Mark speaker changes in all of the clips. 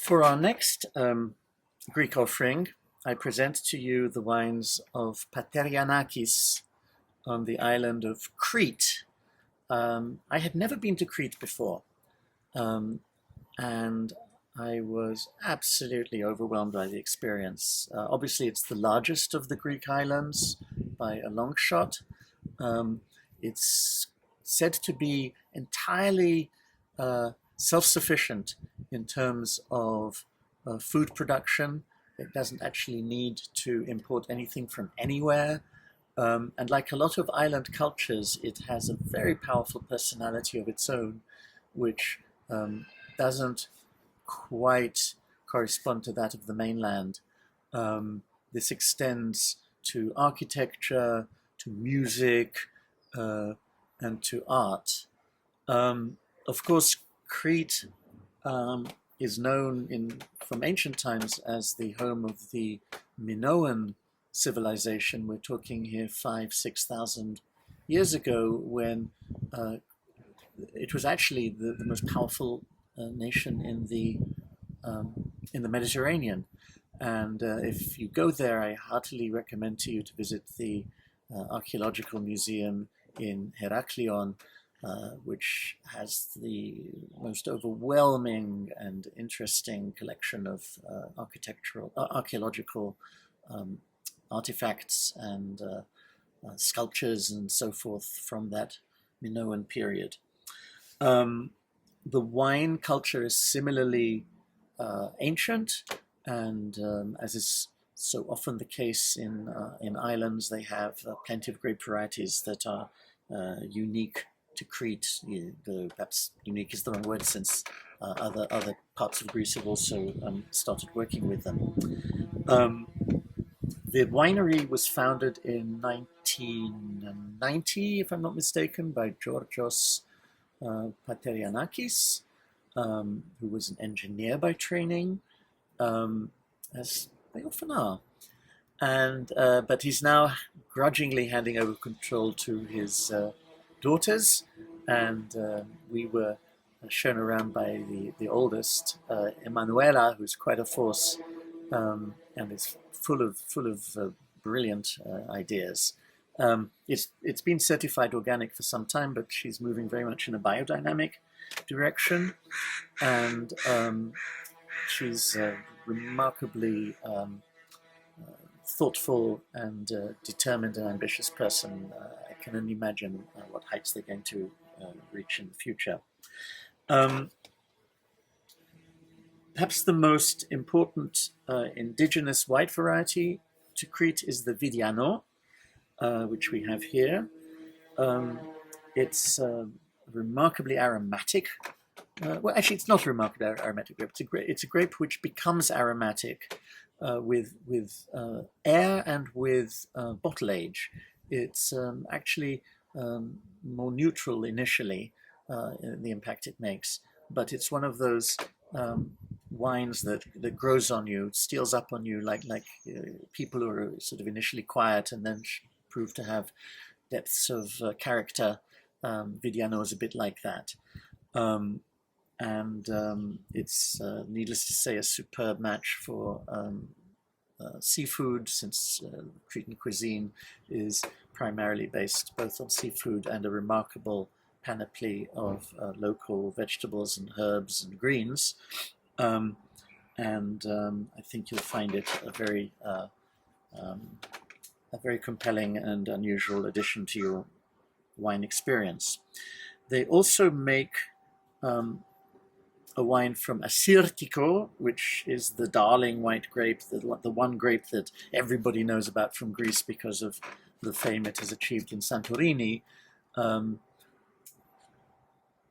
Speaker 1: For our next Greek offering, I present to you the wines of Paterianakis on the island of Crete. I had never been to Crete before, um, and I was absolutely overwhelmed by the experience. Obviously, it's the largest of the Greek islands by a long shot. Um, it's said to be entirely self-sufficient in terms of food production. It doesn't actually need to import anything from anywhere. And like a lot of island cultures, it has a very powerful personality of its own, which doesn't quite correspond to that of the mainland. This extends to architecture, to music, uh, and to art. Of course, Crete is known from ancient times as the home of the Minoan civilization. We're talking here 6,000 years ago, when it was actually the most powerful nation in the Mediterranean. And if you go there, I heartily recommend to you to visit the archaeological museum in Heraklion, which has the most overwhelming and interesting collection of archaeological um, artifacts and sculptures and so forth from that Minoan period. Um, the wine culture is similarly ancient, and as is so often the case in islands, they have plenty of grape varieties that are unique to Crete. Perhaps unique is the wrong word, since other parts of Greece have also started working with them. Um, the winery was founded in 1990, if I'm not mistaken, by Georgios Paterianakis, who was an engineer by training, as they often are. And but he's now grudgingly handing over control to his daughters, and we were shown around by the oldest, Emanuela, who's quite a force, and is full of brilliant ideas. It's been certified organic for some time, but she's moving very much in a biodynamic direction, and she's remarkably thoughtful and determined and ambitious person. I can only imagine what heights they're going to reach in the future. Um, Perhaps the most important indigenous white variety to Crete is the Vidiano, which we have here. Um, it's remarkably aromatic. Well, actually, it's not a remarkably aromatic grape. It's a grape which becomes aromatic with air and with bottle age. It's actually more neutral initially in the impact it makes, but it's one of those wines that grows on you, steals up on you, like people who are sort of initially quiet and then prove to have depths of character. Vidiano is a bit like that. And it's needless to say a superb match for seafood, since Cretan cuisine is primarily based both on seafood and a remarkable panoply of local vegetables and herbs and greens. And I think you'll find it a very compelling and unusual addition to your wine experience. They also make a wine from Assyrtiko, which is the darling white grape, the one grape that everybody knows about from Greece because of the fame it has achieved in Santorini.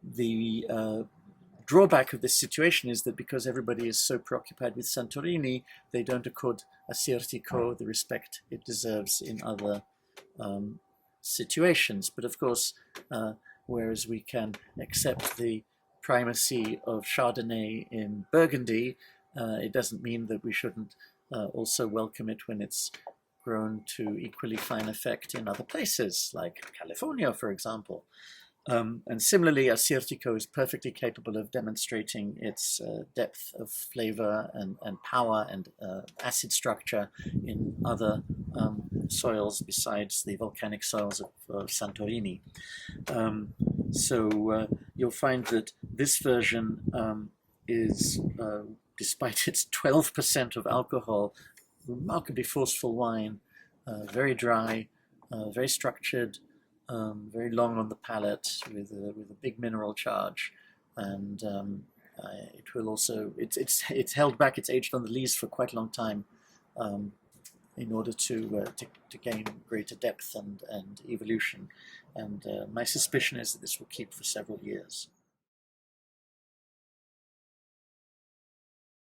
Speaker 1: The drawback of this situation is that because everybody is so preoccupied with Santorini, they don't accord Assyrtiko the respect it deserves in other situations. But of course, whereas we can accept the primacy of Chardonnay in Burgundy, it doesn't mean that we shouldn't also welcome it when it's grown to equally fine effect in other places, like California, for example. And similarly, Assyrtiko is perfectly capable of demonstrating its depth of flavor and power and acid structure in other soils besides the volcanic soils of Santorini. So you'll find that this version is, despite its 12% of alcohol, remarkably forceful wine, very dry, very structured, very long on the palate with a big mineral charge, and it will also it's held back. It's aged on the lees for quite a long time in order to gain greater depth and evolution. And my suspicion is that this will keep for several years.